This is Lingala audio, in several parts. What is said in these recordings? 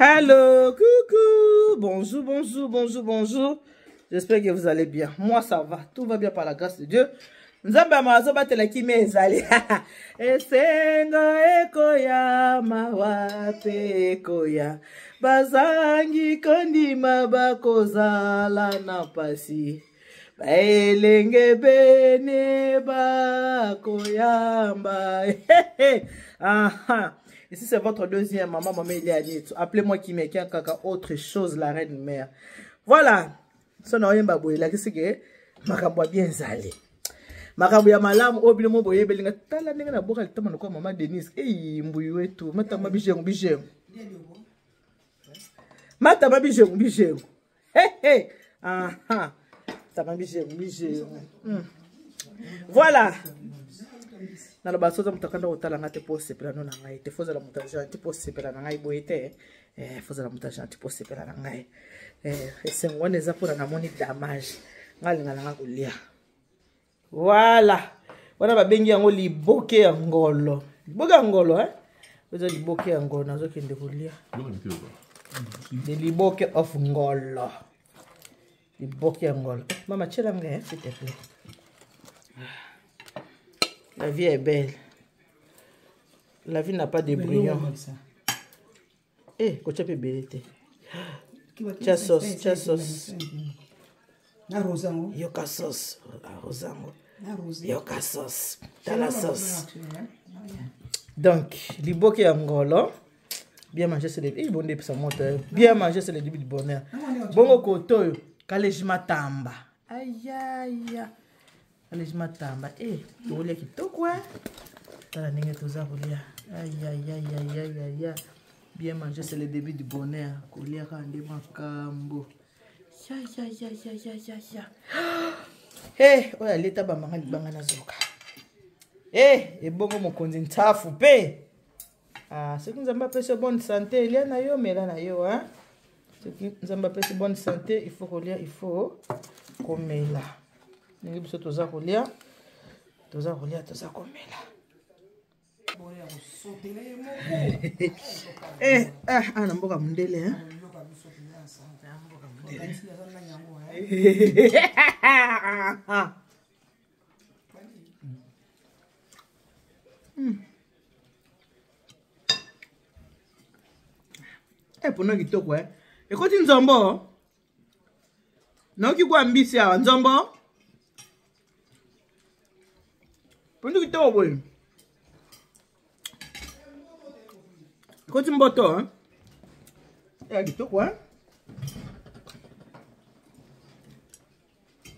Hello, coucou, bonjour, bonjour, bonjour, bonjour. J'espère que vous allez bien. Moi, ça va. Tout va bien par la grâce de Dieu. Nzamba mazo batela kimi ezali. Esengo ekoya mawape ekoya. Bazangi kondima bakozala na pasi. Baelenge bene bakoyamba. Aha. Ici, c'est votre deuxième maman, maman Eliane. Appelez-moi Kimekia Kaka, autre chose, la reine mère. Voilà. Son nom est Baboué. Là, qu'est-ce que Makamboa bien zalé. Makamboa malam, obile mo boye belinga. Tala nenga na boka litama no kwa maman Denise. Eh, mbuyu wetu. Mata mabije mbije. Mata mabije mbije. Hey. Aha. Mata mabije mbije. Voilà. Na la basoza mutakanda otala ngate pose pela no na ngai te foza la mutaja te pose pela na ngai boyete foza la mutaja te pose pela na ngai esengone za pona na moni damage ngalinga nga kulia. Voilà, wana babengi yango liboke ya ngolo. Liboke ya ngolo oza liboke ya ngolo nazo kende kulia. The liboke of ngolo. Liboke ya ngolo. Mama chela ngai s'il te plaît. La vie est belle. La vie n'a pas de brouillon. Eh, kocha pe belete. Tia sauce. Na rosango. Yoka sauce. Rosango. Yoka sauce. Dans la sauce. Donc, liboke ya ngolo. Bien manger c'est le début. Bon début ça monte. Bien manger c'est le début du bonheur. Bongo koto kalejima tamba. Aïe. Allez, matamba. Eh, tu voulais qu'il te quoi? T'as n'ingé tout ça, Koulia. Aïe. Bien manger, c'est le début du bonheur. Koulia, quand on macambo. Ya. Eh, oya, l'état bamanga libanga zoka. Eh, et bon, mon condin tafu pe. Ah, c'est que nous avons pas bonne santé. Il y a na yo, mais là na yo, hein. C'est que nous avons pas bonne santé. Il faut Koulia, il faut comme là. Ningi biso toza kolia komela. Na mboka mundele pona kitoko ekoti nzombo noki kwa mbisi awa nzombo. Prenez du temps, oui. Quand tu me bottes, il y a du temps, quoi.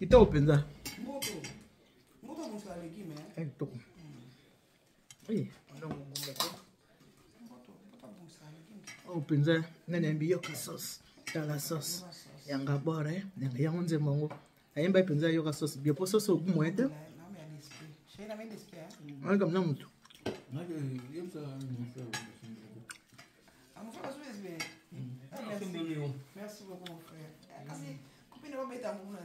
Il est au penza. Oui. Au penza, n'a yoka sauce. Dans la sauce. Yanga bore, yanga onze mango. Ayemba penza yoka sauce. Bien pour sauce au goût moite. Olha como não muito. Merci beaucoup mon frère. Copine va mettre un bon là.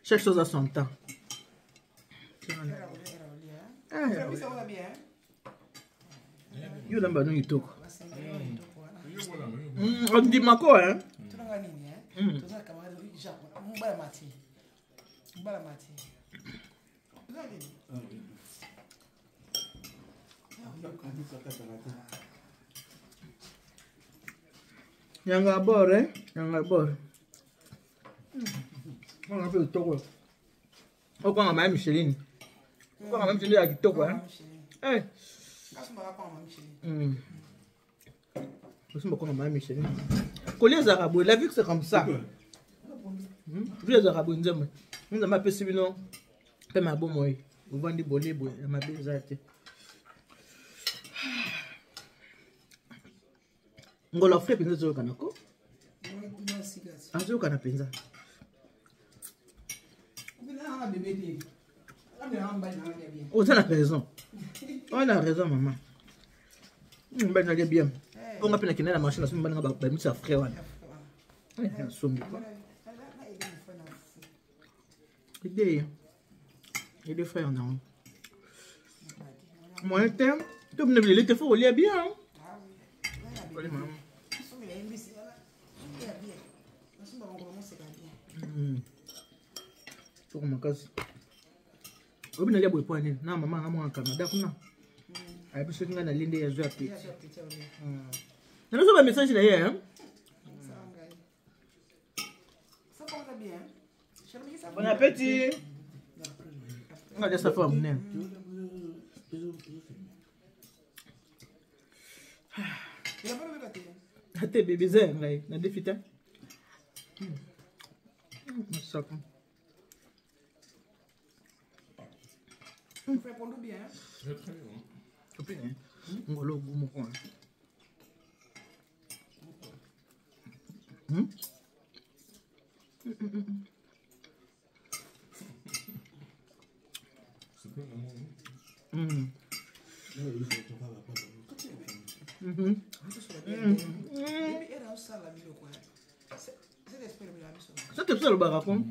Chaque chose a son temps. Yo lamba no itoko. On dit mako Yanga bore. On a fait le toko. On prend ma Micheline. On prend ma Micheline à kitoko Eh. Collier Arabo, il a vu que c'est comme ça. Les Arabes, nous avons appelé ce nom. Fais ma bonne moi. Vous vendez bolé, ma belle zate. Ngolo frère penza zo kanako. Azo kana penza. Oh, tu as raison. On a raison, maman. Ben, elle est bien. ponga pe na kina na machine so mbana ba mix à frais wana sombi quoi idée frère non moi t'aime tu me le te faut lire bien oui maman pour ma case obi na lia boy point na mama na mo Canada kuna ai biso kinga na linde ya zo apeti na zo ba message na hier hein bon appétit regarde ça femme né ate bébé zé ngai na defita ça Vous répondez bien. Très bien. Copine, on va le goût quoi. C'est pas vraiment. Ça te fait le baracon?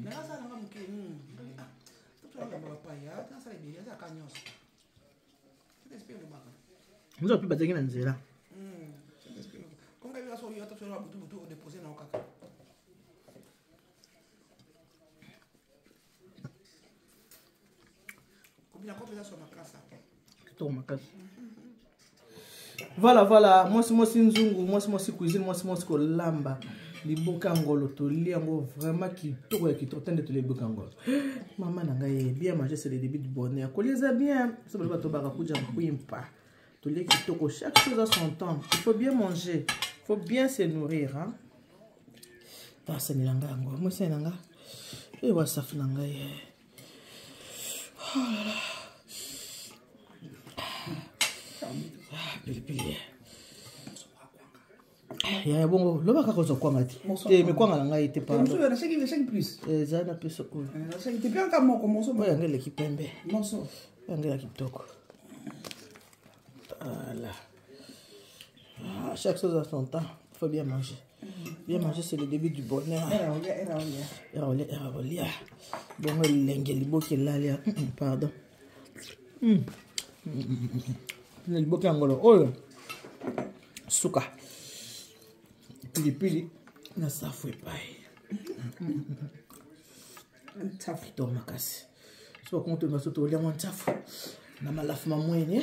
Vous avez pu battre dans Nzela. Voilà, moi c'est nzungu, moi c'est cuisine, moi c'est kolamba. Les bokangolo to liango vraiment qui tourne qui tourne de tous les bokangolo. Maman n'a bien manger c'est le début du bonheur. Colisa bien, ça veut pas to barakuja kwimpa. Tous les qui toko chaque chose à son temps. Il faut bien manger, il faut bien se nourrir hein. Ah c'est nanga ngo, moi c'est nanga. Et wa saf nanga ye. Oh là là. Pili. Ya bongo loba ka kozo kwanga ti te me kwanga nga ite pa moso na chaque plus za na peso ko na chaque te bien comme ko moso ba ngele kipembe moso ngela kitoko voilà chaque chose à son temps faut bien manger c'est le début du bonheur era bongo lengeli bokelalia pardon le bokangolo oyo suka pilipili na safu epai ntafu to makasi so konto na soto lia ntafu na malafu mamweni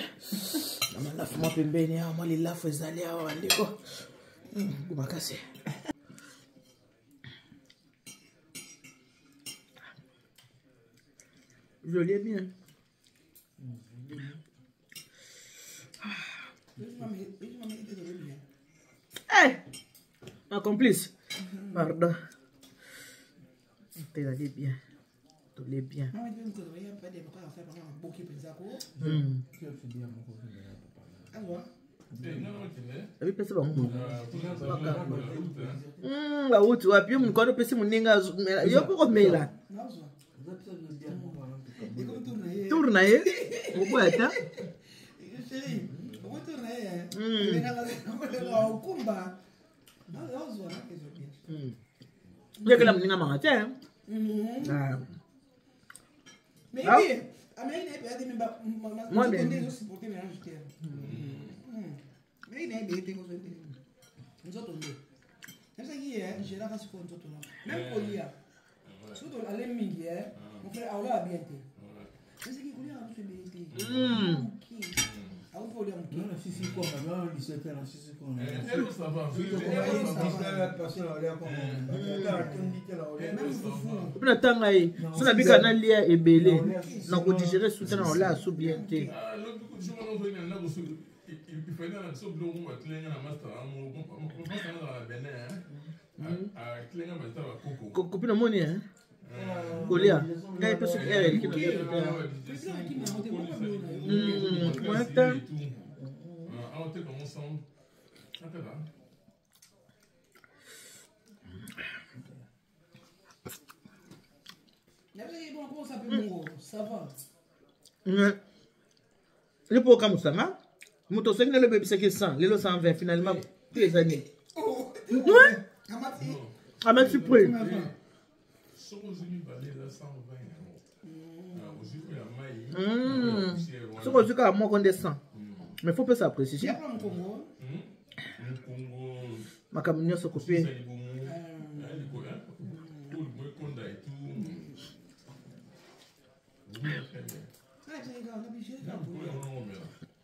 na malafu mapembeni ya mali lafu ezali awa ndiko makasi joli bien ma complice pardon t'es allé bien tout est bien abi pesa bangu ba uti wapi mkono pesa muninga yoko komela tourna ye ubata Dia kena meninga mangate. Nah. Mais ameni ebe ade mba Moi bien. Mais il est bien ko zende. Nzoto ndo. Nasa ki e jera ka siko nzoto no. Même ko lia. Surtout ale mingi mon frère aula bien te. Nasa ki ko lia ka bien te. Ah on peut lire mon si quoi maintenant 17 ans si quoi Elle ça va. Puna tanga yi. Sona bika na lia ebele. Na ko digérer sous tana ola sous bien te. Ah l'autre coup je m'en vais na ko il fait na so blogu ma tlenga na master amu ko master na la Benin. Ah tlenga master wa koko. Kopina moni hein. Kolia. Ngai peso elle qui te ça va. Le pot comme ça, muto sengile le bébé c'est que 100, le 120 finalement tous les années. Oh, Ouais. Ah, mais tu peux. Ce qu'on dit qu'à moi qu'on descend. Mais il faut pas s'apprécier. Il y a pas mon Congo. Ma camion se copie.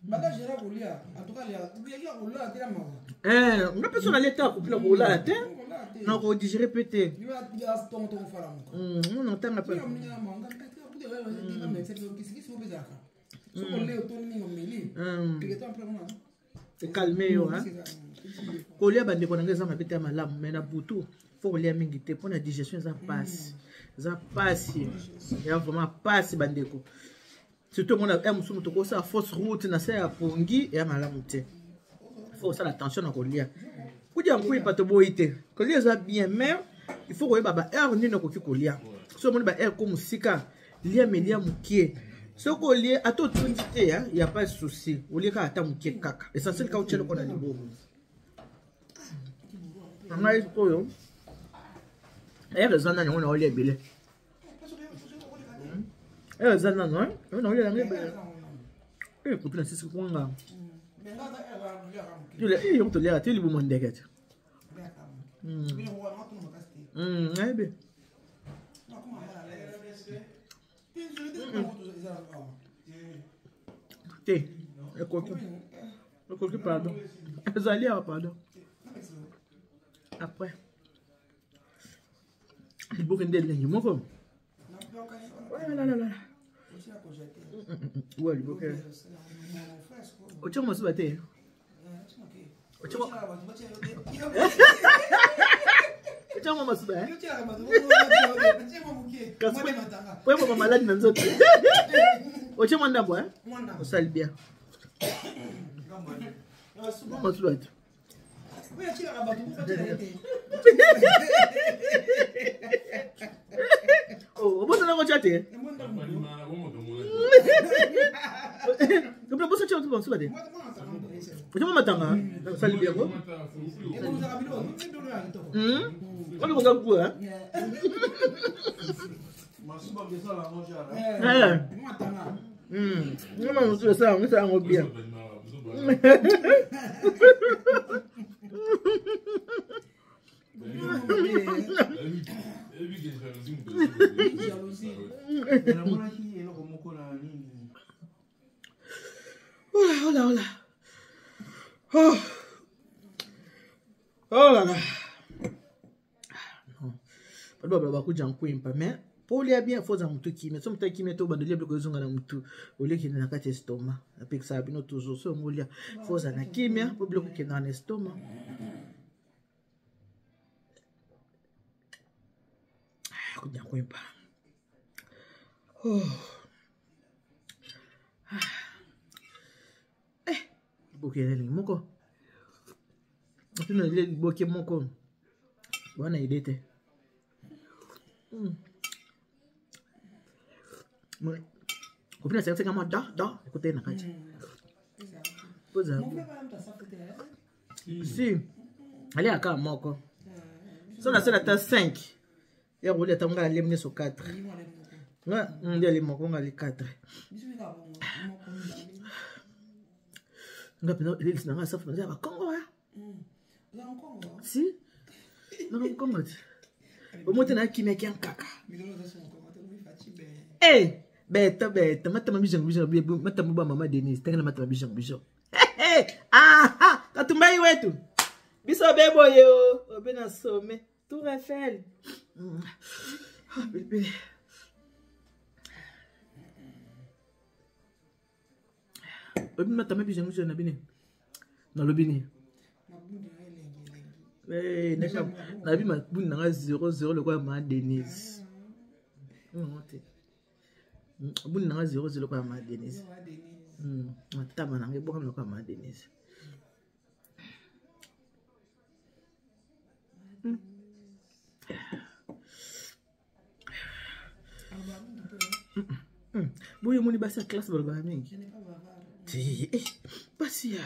On a besoin d'aller à couper la roulade. Non, on digérer pété. On entend un peu. C'est calmé, hein. Kolia bande ko nanga zama pete malamu mais na butu faut kolia mingi te pour la digestion ça passe. Ça passe. Il y a vraiment passe bandeko. Surtout mon aime sous to ko ça fausse route na ça pongi et malamu te. Faut ça l'attention na kolia. Kudia nkui pato boite. Kolia ça bien mais il faut ko baba heure ni na ko kolia. So mon ba heure ko musika lia melia mukie. Ce qu'on lit à tout le il n'y a pas de souci. On lit à temps qui est caca. Essentiel quand tu le connais du beau. On a eu quoi? Et les années, on a eu les billets. Et les années, on a eu les billets. Et pour l'instant, c'est quoi? Tu l'as eu, on te l'a, tu l'as eu, mon déguette. Le coquille, pardon. Les alliés, pardon. Après. Il faut que je dise, moi, comme. Ouais, il faut que. O chama se bater. O chama mas bem. Põe uma malade nas outras. O chama anda boa. O salbia. Mas bate. Oh, você não gosta de? Você tinha outro bate. Você matanga? Salbia go? Olha o gago, hein? Mas suba que só lá não já. Não, você sabe, você é um bia. Olha. Oh là là. Pas de bakuja nkwimpa mais pour les bien faut za mutu qui mais somme ta qui met to bandelia bloco zonga na mutu ole qui na kati estomac avec ça bino toujours so molia faut za na kimia pour bloco qui na estomac. Kuja nkwimpa. Oh. Bokele moko. Tuna ile boke moko. Bwana idete. Kupina sasa kama da écoutez na kati. Poza. Si. Ali aka moko. So na sala ta 5. Ya roule ta ngala lemne so 4. Nga ndele moko ngali 4. Nga pino ile sinanga safu nza ba Kongo ya. Si. Non Kongo. O moto na kimia ki ankaka. Eh, beta mata mabijang mata muba mama Denise tengena mata mabijang. Ah, katumbai wetu. Biso bebo yo, obena some. Tour Eiffel. Bébé. Obina mata mabijang na bine. Na lobini. Eh, na bi ma buni na 00 le kwa ma Denise. Buni na 00 le kwa ma Denise. Matama na ngebo kamlo kwa ma Denise. Boye moni basi ya classe balba mingi. Ti basi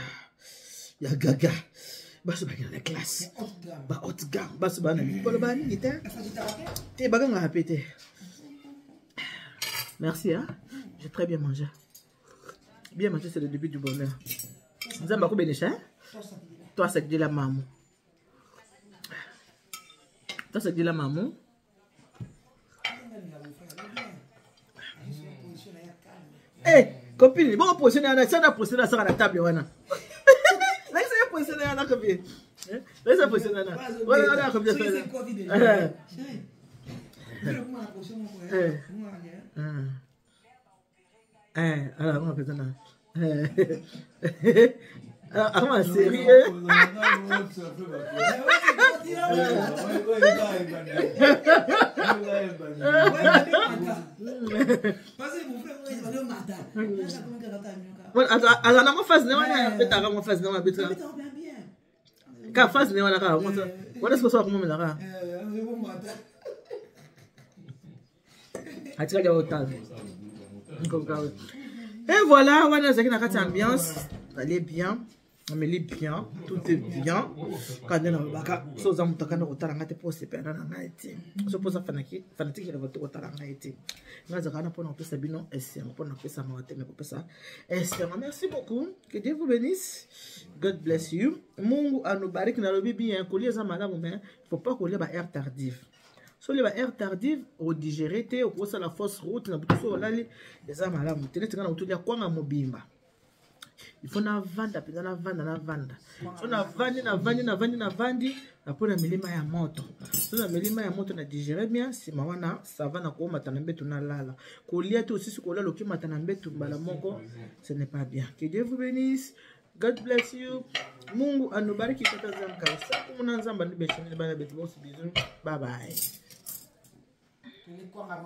ya gaga. baso bakina na classe Haute gamme. ba haute gamme baso bana mikolo bani ite Ça dit t'arrêter? te baganga répéter. Merci hein. J'ai très bien mangé. Bien mangé c'est le début du bonheur. Nzamba ko benisha. Toi ça dit la maman. Toi ça dit la maman. Eh, copine, bon positionner na ça na positionner ça na table wana. Là c'est positionner na copine. Là c'est positionner na. Voilà na copine. C'est Covid déjà. Alors on peut ça. Alors on sérieux. Alors na mo phase ne wana betaka mo phase ne wana betaka. Ka phase ne wana ka. Wana se so ko mo mela ka. Atika hotel. Et voilà, on a une ambiance, elle est bien, on est bien, tout est bien. Quand on a baka, so za mutakana utaranga te pose pena na ngaiti. So posa fanaki, fanatiki le voto utaranga ngaiti. Ngaza kana pona pesa bino ese, pona pesa mawate me pesa. Merci beaucoup. Que Dieu vous bénisse. God bless you. Mungu anubariki na lobi bien coller za malamu mais faut pas coller ba air tardif. So les air tardive au digérer te au cause la fausse route na butuso lali les amalamu tene tingana utulia kwanga mobimba il faut na vanda penda na vanda so na vandi na pona milima ya moto so na milima ya moto na digérer bien si mawana ça va na ko matana mbetu na lala ko lia te aussi ko lalo ki matana mbetu mbala moko ce n'est pas bien. Que Dieu vous bénisse. God bless you. Mungu anubariki kata zamka. Sa kumuna nzamba ni beshini bana betu bosi bizu. Bye bye.